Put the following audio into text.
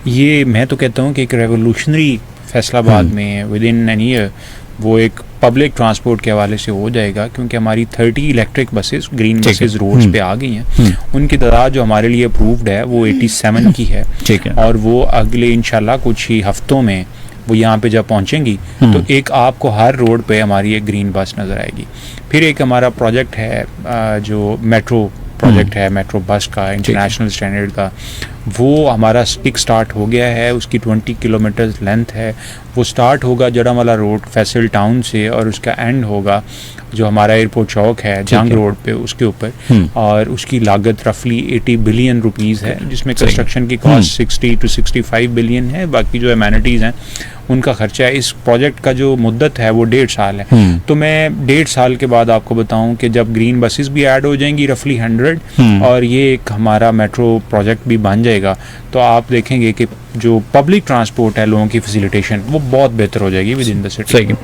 ये मैं तो कहता हूँ कि एक रेवोल्यूशनरी फैसलाबाद में विद इन एन ईयर वो एक पब्लिक ट्रांसपोर्ट के हवाले से हो जाएगा, क्योंकि हमारी 30 electric buses, green buses roads पे आ गई हैं। उनकी तादाद जो हमारे लिए अप्रूव्ड है वो 87 की है, ठीक है। और वो अगले इंशाल्लाह कुछ ही हफ्तों में वो यहाँ पे जब पहुँचेंगी तो एक आपको हर रोड पे हमारी एक ग्रीन बस नज़र आएगी। फिर एक हमारा प्रोजेक्ट है जो मेट्रो प्रोजेक्ट है, मेट्रो बस का इंटरनेशनल स्टैंडर्ड का, वो हमारा किक स्टार्ट हो गया है। उसकी 20 किलोमीटर लेंथ है। वो स्टार्ट होगा जड़ावाला रोड फैसल टाउन से और उसका एंड होगा जो हमारा एयरपोर्ट चौक है जंग रोड पे, उसके ऊपर। और उसकी लागत रफली 80 बिलियन रुपीस है, जिसमें कंस्ट्रक्शन की कॉस्ट 60 to 65 बिलियन है। बाकी जो एमेनिटीज़ हैं उनका खर्चा है। इस प्रोजेक्ट का जो मुद्दत है वो 1.5 साल है। तो मैं 1.5 साल के बाद आपको बताऊं कि जब ग्रीन बसेस भी ऐड हो जाएंगी रफली 100 और ये एक हमारा मेट्रो प्रोजेक्ट भी बन जाएगा, तो आप देखेंगे कि जो पब्लिक ट्रांसपोर्ट है, लोगों की फैसिलिटेशन वो बहुत बेहतर हो जाएगी विद इन द सिटी।